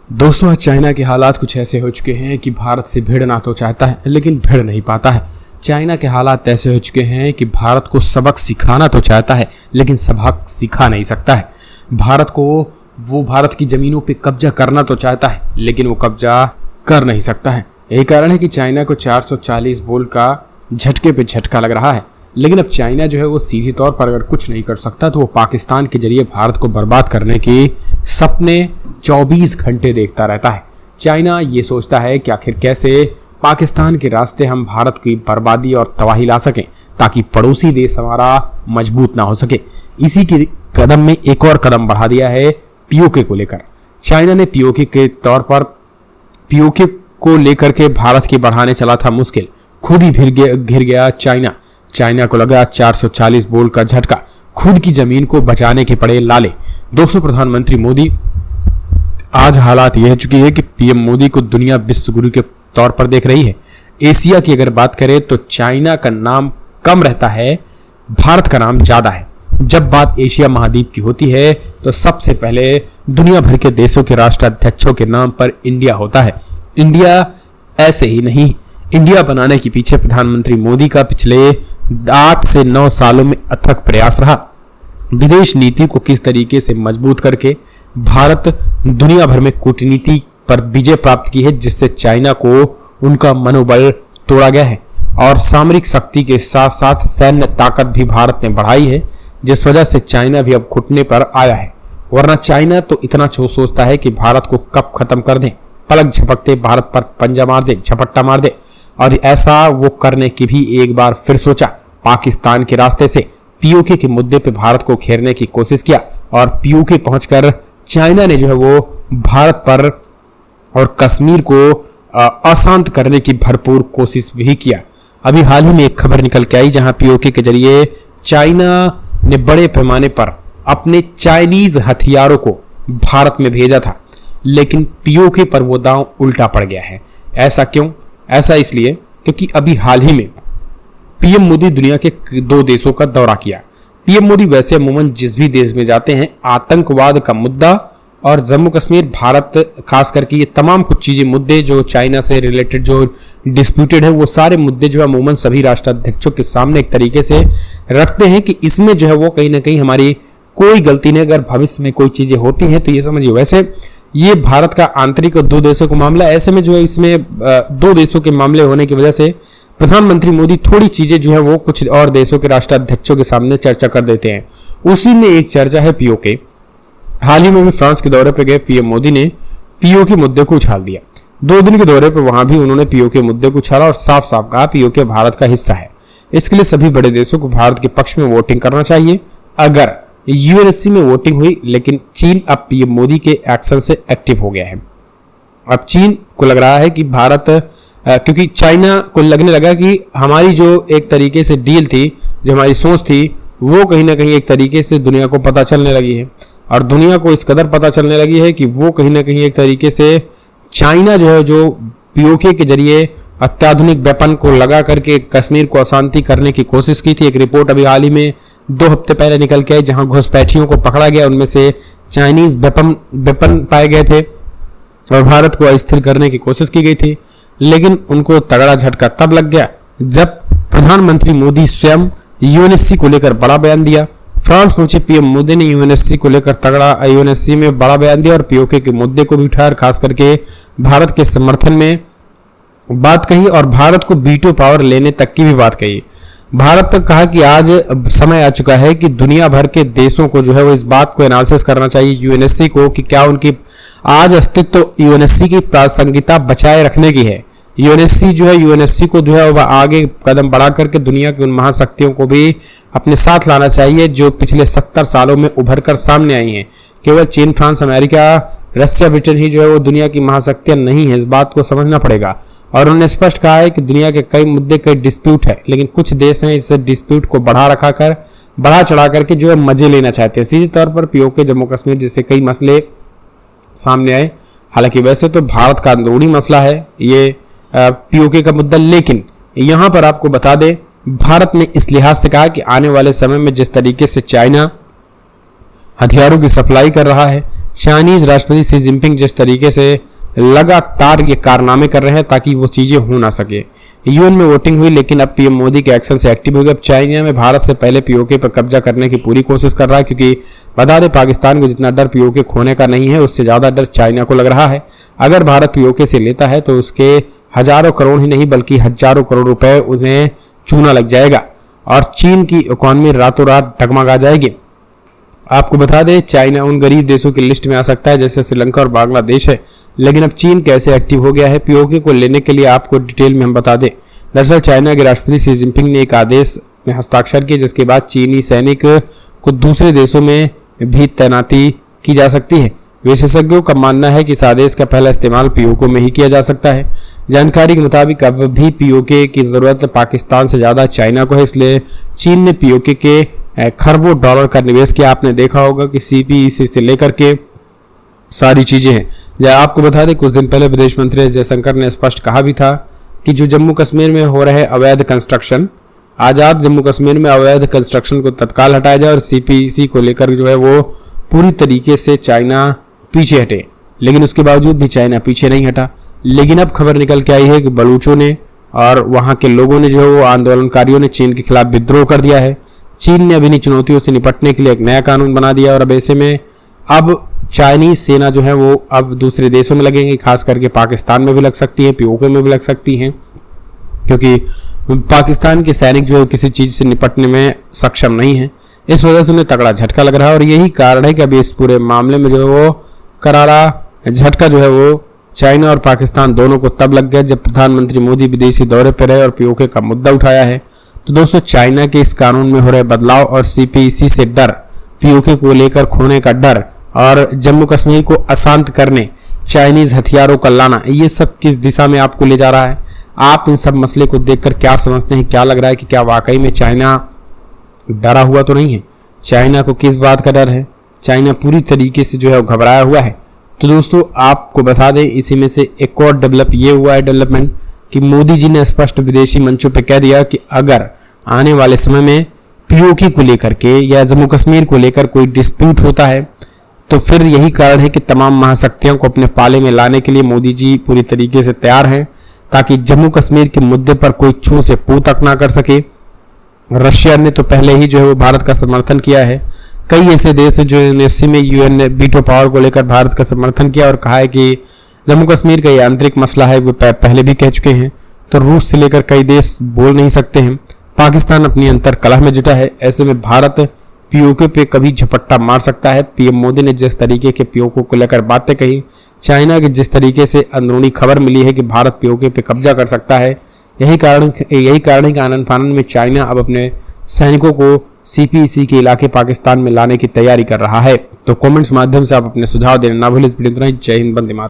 दोस्तों, आज चाइना के हालात कुछ ऐसे हो चुके हैं कि भारत से भिड़ना तो चाहता है लेकिन भिड़ नहीं पाता है। चाइना के हालात ऐसे हो चुके हैं कि भारत को सबक सिखाना तो चाहता है लेकिन सबक सिखा नहीं सकता है। भारत की जमीनों पे कब्जा करना तो चाहता है लेकिन वो कब्जा कर नहीं सकता है। यही कारण है कि चाइना को 440 वोल्ट का झटके पे झटका लग रहा है। लेकिन अब चाइना जो है वो सीधे तौर पर अगर कुछ नहीं कर सकता तो वो पाकिस्तान के जरिए भारत को बर्बाद करने की सपने 24 घंटे देखता रहता है। चाइना ये सोचता है कि आखिर कैसे पाकिस्तान के रास्ते हम भारत की बर्बादी और तबाही ला सकें ताकि पड़ोसी देश हमारा मजबूत ना हो सके। इसी के कदम में एक और कदम बढ़ा दिया है पीओके को लेकर। चाइना ने पीओके के तौर पर पीओके को लेकर के भारत की बढ़ाने चला था मुश्किल, खुद ही घिर गया चाइना को लगा 440 वोल्ट का झटका, खुद की जमीन को बचाने के पड़े लाले। दोस्तों, प्रधानमंत्री मोदी, आज हालात यह चुकी है कि पीएम मोदी को दुनिया विश्व गुरु के तौर पर देख रही है। एशिया की अगर बात करें तो चाइना का नाम कम रहता है, भारत का नाम ज्यादा है। जब बात एशिया महाद्वीप की होती है तो सबसे पहले दुनिया भर के देशों के राष्ट्राध्यक्षों के नाम पर इंडिया होता है। इंडिया ऐसे ही नहीं, इंडिया बनाने के पीछे प्रधानमंत्री मोदी का पिछले 8 से 9 सालों में अथक प्रयास रहा। विदेश नीति को किस तरीके से मजबूत करके भारत दुनिया भर में कूटनीति पर विजय प्राप्त की है, जिससे चाइना को उनका मनोबल तोड़ा गया है और सामरिक शक्ति के साथ साथ सैन्य ताकत भी भारत ने बढ़ाई है, जिस वजह से चाइना भी अब घुटने पर आया है। वरना चाइना तो इतना सोचता है कि भारत को कब खत्म कर दें, पलक झपकते भारत पर पंजा मार दे, झपट्टा मार दे। और ऐसा वो करने की भी एक बार फिर सोचा। पाकिस्तान के रास्ते से पीओके के मुद्दे पे भारत को घेरने की कोशिश किया और पीओके पहुंचकर चाइना ने जो है वो भारत पर और कश्मीर को अशांत करने की भरपूर कोशिश भी किया। अभी हाल ही में एक खबर निकल के आई जहां पीओके के जरिए चाइना ने बड़े पैमाने पर अपने चाइनीज हथियारों को भारत में भेजा था, लेकिन पीओके पर वो दांव उल्टा पड़ गया है। ऐसा क्यों? ऐसा इसलिए क्योंकि अभी हाल ही में पीएम मोदी दुनिया के 2 देशों का दौरा किया। पीएम मोदी वैसे अमूमन जिस भी देश में जाते हैं, आतंकवाद का मुद्दा और जम्मू कश्मीर, भारत खास करके, ये तमाम कुछ चीजें, मुद्दे जो चाइना से रिलेटेड जो डिस्प्यूटेड है, वो सारे मुद्दे जो है अमूमन सभी राष्ट्राध्यक्षों के सामने एक तरीके से रखते हैं कि इसमें जो है वो कहीं ना कहीं हमारी कोई गलती नहीं। अगर भविष्य में कोई चीजें होती हैं तो ये समझिए। वैसे ये भारत का आंतरिक और 2 देशों का मामला, ऐसे में जो है इसमें 2 देशों के मामले होने की वजह से प्रधानमंत्री मोदी थोड़ी चीजें जो है वो कुछ और देशों के राष्ट्राध्यक्षों के सामने चर्चा कर देते हैं। उसी में एक चर्चा है पीओके। हाल ही में भी फ्रांस के दौरे पर गए पीएम मोदी ने पीओके मुद्दे को उछाल दिया। 2 दिन के दौरे पर वहां भी उन्होंने पीओके मुद्दे को उछाला और साफ साफ कहा पीओके भारत का हिस्सा है। इसके लिए सभी बड़े देशों को भारत के पक्ष में वोटिंग करना चाहिए। अगर यूएनएससी में वोटिंग हुई, लेकिन चीन अब पीएम मोदी के एक्शन से एक्टिव हो गया है। अब चीन को लग रहा है कि भारत, क्योंकि चाइना को लगने लगा कि हमारी जो एक तरीके से डील थी, जो हमारी सोच थी, वो कहीं ना कहीं एक तरीके से दुनिया को पता चलने लगी है। और दुनिया को इस कदर पता चलने लगी है कि वो कहीं ना कहीं एक तरीके से चाइना जो है, जो पीओके के जरिए अत्याधुनिक वेपन को लगा करके कश्मीर को अशांति करने की कोशिश की थी। एक रिपोर्ट अभी हाल ही में 2 हफ्ते पहले निकल के आई जहां घुसपैठियों को पकड़ा गया, उनमें से चाइनीज वेपन पाए गए थे और भारत को अस्थिर करने की कोशिश की गई थी। लेकिन उनको तगड़ा झटका तब लग गया जब प्रधानमंत्री मोदी स्वयं यूएनएससी को लेकर बड़ा बयान दिया। फ्रांस पहुंचे पीएम मोदी ने यूएनएससी को लेकर यूएनएससी में बड़ा बयान दिया और पीओके के मुद्दे को भी उठाया, खास करके भारत के समर्थन में बात कही और भारत को वीटो पावर लेने तक की भी बात कही। भारत तक कहा कि आज समय आ चुका है कि दुनिया भर के देशों को जो है वो इस बात को एनालिसिस करना चाहिए यूएनएससी को कि क्या उनकी आज अस्तित्व यूएनएससी की प्रासंगिकता बचाए रखने की है। यूएनएससी को जो है वह आगे कदम बढ़ा करके दुनिया की उन महाशक्तियों को भी अपने साथ लाना चाहिए जो पिछले 70 सालों में उभर कर सामने आई हैं। केवल चीन, फ्रांस, अमेरिका, रशिया, ब्रिटेन ही जो है वो दुनिया की महाशक्तियां नहीं है, इस बात को समझना पड़ेगा। और उन्होंने स्पष्ट कहा है कि दुनिया के कई मुद्दे, कई डिस्प्यूट है, लेकिन कुछ देश हैं इस डिस्प्यूट को बढ़ा चढ़ा करके जो है मजे लेना चाहते हैं। सीधे तौर पर पीओके, जम्मू कश्मीर जैसे कई मसले सामने आए। हालांकि वैसे तो भारत का अंदरूनी मसला है ये पीओके का मुद्दा, लेकिन यहां पर आपको बता दें भारत ने इस लिहाज से कहा कि आने वाले समय में जिस तरीके से चाइना हथियारों की सप्लाई कर रहा है, चाइनीज राष्ट्रपति शी जिनपिंग जिस तरीके से लगातार ये कारनामे कर रहे हैं ताकि वो चीजें हो ना सके। यूएन में वोटिंग हुई, लेकिन अब पीएम मोदी के एक्शन से एक्टिव हो गए। अब चाइना में भारत से पहले पीओके पर कब्जा करने की पूरी कोशिश कर रहा है, क्योंकि बता दें पाकिस्तान को जितना डर पीओके खोने का नहीं है, उससे ज्यादा डर चाइना को लग रहा है। अगर भारत पीओके से लेता है तो उसके हजारों करोड़ ही नहीं बल्कि हजारों करोड़ रुपए उन्हें चूना लग जाएगा और चीन की इकोनॉमी रातों रात डगमगा जाएगी। आपको बता दें चाइना उन गरीब देशों की लिस्ट में आ सकता है जैसे श्रीलंका और बांग्लादेश है, लेकिन अब चीन कैसे एक्टिव हो गया है पीओके को लेने के लिए आपको डिटेल में हम बता दें। दरअसल चाइना के राष्ट्रपति शी जिनपिंग ने एक आदेश में हस्ताक्षर किए जिसके बाद चीनी सैनिक को दूसरे देशों में भी तैनाती की जा सकती है। विशेषज्ञों का मानना है कि इस आदेश का पहला इस्तेमाल पीओके में ही किया जा सकता है। जानकारी के मुताबिक अब भी पीओके की जरूरत पाकिस्तान से ज्यादा चाइना को है, इसलिए चीन ने पीओके के खरबों डॉलर का निवेश किया। आपने देखा होगा कि सीपीईसी से लेकर के सारी चीजें हैं। आपको बता दें कुछ दिन पहले विदेश मंत्री एस जयशंकर ने स्पष्ट कहा भी था कि जो जम्मू कश्मीर में हो रहे अवैध कंस्ट्रक्शन, आजाद जम्मू कश्मीर में अवैध कंस्ट्रक्शन को तत्काल हटाया जाए और सीपीईसी को लेकर जो है वो पूरी तरीके से चाइना पीछे हटे। लेकिन उसके बावजूद भी चाइना पीछे नहीं हटा। लेकिन अब खबर निकल के आई है कि बलूचों ने और वहां के लोगों ने जो है वो आंदोलनकारियों ने चीन के खिलाफ विद्रोह कर दिया है। चीन ने अभी चुनौतियों से निपटने के लिए एक नया कानून बना दिया और अब ऐसे में अब चाइनीज सेना जो है वो अब दूसरे देशों में लगेंगी, खास करके पाकिस्तान में भी लग सकती है, पीओके में भी लग सकती हैं, क्योंकि पाकिस्तान के सैनिक जो है किसी चीज से निपटने में सक्षम नहीं है। इस वजह से उन्हें तगड़ा झटका लग रहा है और यही कारण है कि अभी इस पूरे मामले में जो है वो करारा झटका जो है वो चाइना और पाकिस्तान दोनों को तब लग गया जब प्रधानमंत्री मोदी विदेशी दौरे पर रहे और पीओके का मुद्दा उठाया है। तो दोस्तों चाइना के इस कानून में हो रहे बदलाव और सीपीईसी से डर, पीओके को लेकर खोने का डर और जम्मू कश्मीर को अशांत करने चाइनीज हथियारों का लाना, ये सब किस दिशा में आपको ले जा रहा है? आप इन सब मसले को देखकर क्या समझते हैं? क्या लग रहा है कि क्या वाकई में चाइना डरा हुआ तो नहीं है? चाइना को किस बात का डर है? चाइना पूरी तरीके से जो है घबराया हुआ है। तो दोस्तों आपको बता दें इसी में से एक और डेवलपमेंट कि मोदी जी ने स्पष्ट विदेशी मंचों पर कह दिया कि अगर आने वाले समय में पीओके को लेकर के या जम्मू कश्मीर को लेकर कोई डिस्प्यूट होता है तो फिर यही कारण है कि तमाम महाशक्तियों को अपने पाले में लाने के लिए मोदी जी पूरी तरीके से तैयार हैं ताकि जम्मू कश्मीर के मुद्दे पर कोई छू से पू तक ना कर सके। रशिया ने तो पहले ही जो है वो भारत का समर्थन किया है। कई ऐसे देश हैं जो यूएनएससी में यूएन ने वीटो पावर को लेकर भारत का समर्थन किया और कहा है कि जम्मू कश्मीर का ये आंतरिक मसला है वो पहले भी कह चुके हैं। तो रूस से लेकर कई देश बोल नहीं सकते हैं। पाकिस्तान अपनी अंतर कलह में जुटा है। ऐसे में भारत पीओके पे कभी झपट्टा मार सकता है। पीएम मोदी ने जिस तरीके के पीओके को लेकर बातें कही, चाइना के जिस तरीके से अंदरूनी खबर मिली है कि भारत पीओके पे कब्जा कर सकता है, यही कारण है कि आनन फानन में चाइना अब अपने सैनिकों को सीपीईसी के इलाके पाकिस्तान में लाने की तैयारी कर रहा है। तो कमेंट्स माध्यम से आप अपने सुझाव देना ना भूलें। इस वीडियो में जय हिंद, वंदे मातरम।